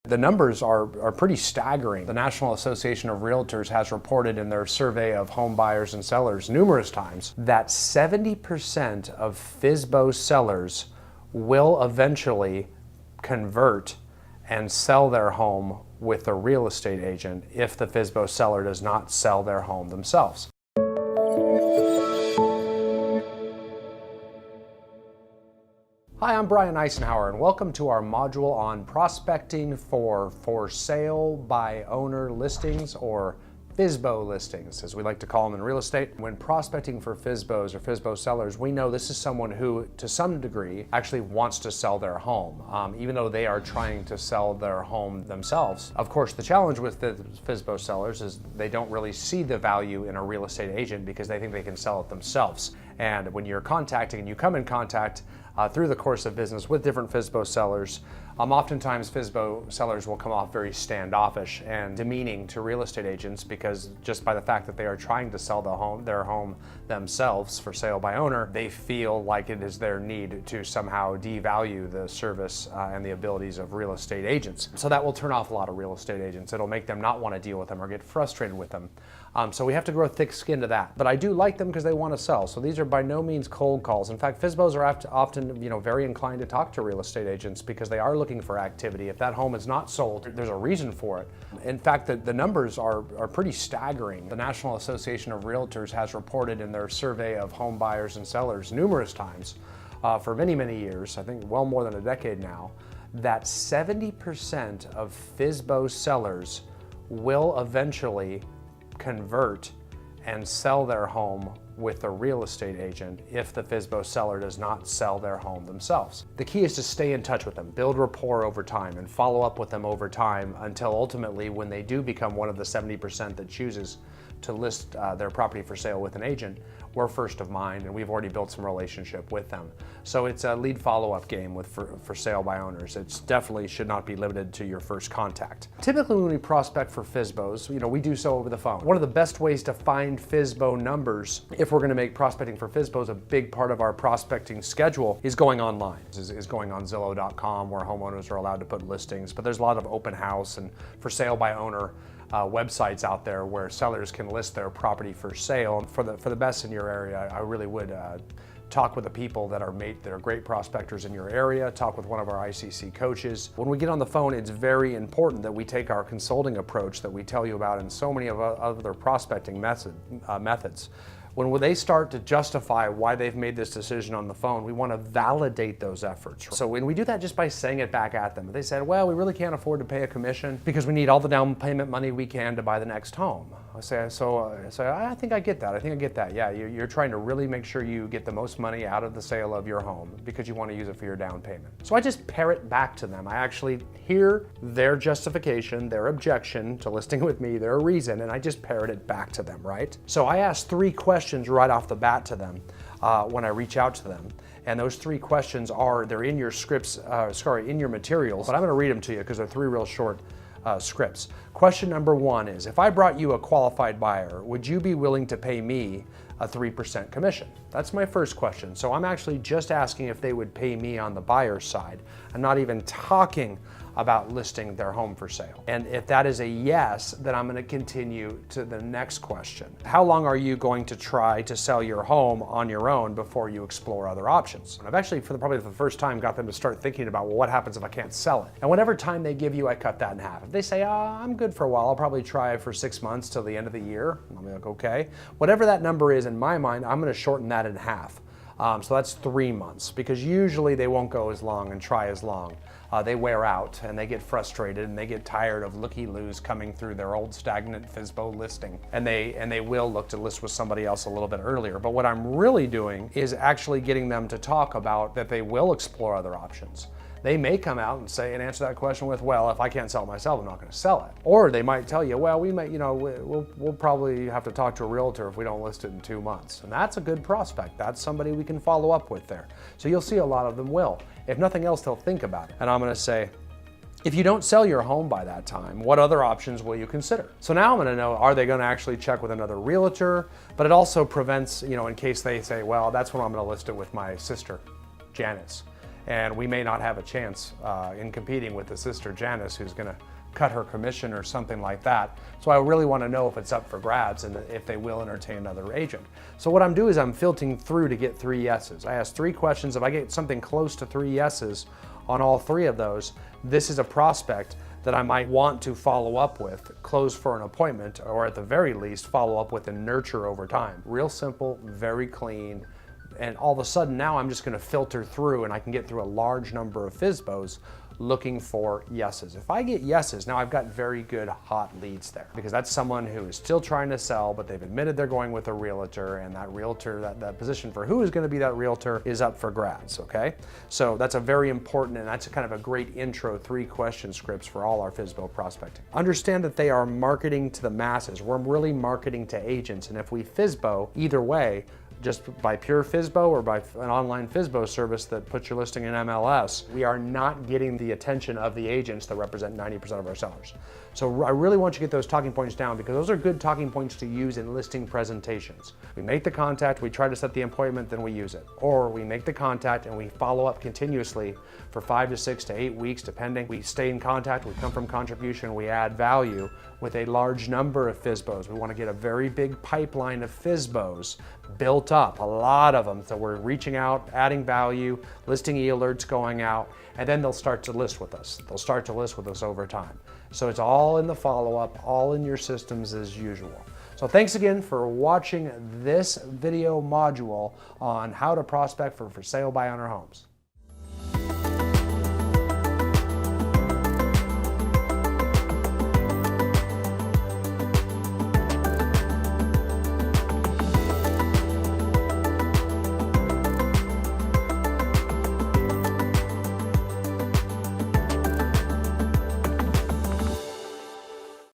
The numbers are pretty staggering. The National Association of Realtors has reported in their survey of home buyers and sellers numerous times that 70% of FSBO sellers will eventually convert and sell their home with a real estate agent if the FSBO seller does not sell their home themselves. Hi, I'm Brian Icenhower, and welcome to our module on prospecting for sale by owner listings, or FSBO listings, as we like to call them in real estate. When prospecting for FSBOs or FSBO sellers, we know this is someone who, to some degree, actually wants to sell their home, even though they are trying to sell their home themselves. Of course, the challenge with the FSBO sellers is they don't really see the value in a real estate agent because they think they can sell it themselves. And when you're contacting and you come in contact through the course of business with different FSBO sellers, oftentimes FSBO sellers will come off very standoffish and demeaning to real estate agents because just by the fact that they are trying to sell their home themselves for sale by owner, they feel like it is their need to somehow devalue the service and the abilities of real estate agents. So that will turn off a lot of real estate agents. It'll make them not want to deal with them or get frustrated with them. So we have to grow thick skin to that. But I do like them because they want to sell. So these are by no means cold calls. In fact, FSBOs are often very inclined to talk to real estate agents because they are looking for activity. If that home is not sold, there's a reason for it. In fact, the numbers are pretty staggering. The National Association of Realtors has reported in their survey of home buyers and sellers numerous times for many, many years, I think well more than a decade now, that 70% of FSBO sellers will eventually convert and sell their home with a real estate agent if the FSBO seller does not sell their home themselves. The key is to stay in touch with them, build rapport over time, and follow up with them over time until ultimately when they do become one of the 70% that chooses to list their property for sale with an agent, we're first of mind and we've already built some relationship with them. So it's a lead follow-up game for sale by owners. It definitely should not be limited to your first contact. Typically when we prospect for FSBOs, we do so over the phone. One of the best ways to find FSBO numbers, if we're going to make prospecting for FSBOs a big part of our prospecting schedule, is going online. Is going on Zillow.com where homeowners are allowed to put listings, but there's a lot of open house and for sale by owner websites out there where sellers can list their property for sale. For the best in your area, I really would talk with the people that are great prospectors in your area, talk with one of our ICC coaches. When we get on the phone, it's very important that we take our consulting approach that we tell you about in so many of other prospecting methods. When they start to justify why they've made this decision on the phone, we want to validate those efforts. So when we do that just by saying it back at them, they said, well, we really can't afford to pay a commission because we need all the down payment money we can to buy the next home. I say, I think I get that. I think I get that. Yeah, you're trying to really make sure you get the most money out of the sale of your home because you want to use it for your down payment. So I just parrot back to them. I actually hear their justification, their objection to listing with me, their reason, and I just parrot it back to them, right? So I ask 3 questions right off the bat to them when I reach out to them. And those 3 questions they're in your scripts, in your materials, but I'm gonna read them to you because they're 3 real short scripts. Question number 1 is, if I brought you a qualified buyer, would you be willing to pay me a 3% commission? That's my first question. So I'm actually just asking if they would pay me on the buyer's side. I'm not even talking about listing their home for sale. And if that is a yes, then I'm going to continue to the next question. How long are you going to try to sell your home on your own before you explore other options? And I've actually, probably for the first time, got them to start thinking about, well, what happens if I can't sell it? And whatever time they give you, I cut that in half. If they say, I'm good for a while, I'll probably try for 6 months till the end of the year, I'll be like, okay. Whatever that number is in my mind, I'm going to shorten that in half. So that's 3 months, because usually they won't go as long and try as long. They wear out and they get frustrated and they get tired of looky-loos coming through their old stagnant FSBO listing, and they will look to list with somebody else a little bit earlier. But what I'm really doing is actually getting them to talk about that they will explore other options. They may come out and say and answer that question with, well, if I can't sell it myself, I'm not going to sell it. Or they might tell you, well, we'll probably have to talk to a realtor if we don't list it in 2 months. And that's a good prospect. That's somebody we can follow up with there. So you'll see a lot of them will. If nothing else, they'll think about it. And I'm going to say, if you don't sell your home by that time, what other options will you consider? So now I'm going to know, are they going to actually check with another realtor? But it also prevents, in case they say, well, that's when I'm going to list it with my sister, Janice. and we may not have a chance in competing with the sister Janice, who's going to cut her commission or something like that. So I really want to know if it's up for grabs and if they will entertain another agent. So what I'm doing is I'm filtering through to get 3 yeses. I ask 3 questions. If I get something close to 3 yeses on all 3 of those, this is a prospect that I might want to follow up with, close for an appointment, or at the very least follow up with and nurture over time. Real simple, very clean, and all of a sudden now I'm just going to filter through and I can get through a large number of FSBOs looking for yeses. If I get yeses, now I've got very good hot leads there, because that's someone who is still trying to sell, but they've admitted they're going with a realtor, and that realtor, that position for who is going to be that realtor is up for grabs, okay? So that's a very important, and that's kind of a great intro 3 question scripts for all our FSBO prospecting. Understand that they are marketing to the masses. We're really marketing to agents, and if we FSBO, either way, just by pure FSBO or by an online FSBO service that puts your listing in MLS, we are not getting the attention of the agents that represent 90% of our sellers. So I really want you to get those talking points down, because those are good talking points to use in listing presentations. We make the contact, we try to set the appointment, then we use it. Or we make the contact and we follow up continuously for 5 to 6 to 8 weeks, depending. We stay in contact, we come from contribution, we add value with a large number of FSBOs. We want to get a very big pipeline of FSBOs built up, a lot of them. So we're reaching out, adding value, listing e-alerts going out, and then they'll start to list with us. They'll start to list with us over time. So it's all in the follow-up, all in your systems as usual. So thanks again for watching this video module on how to prospect for sale by owner homes.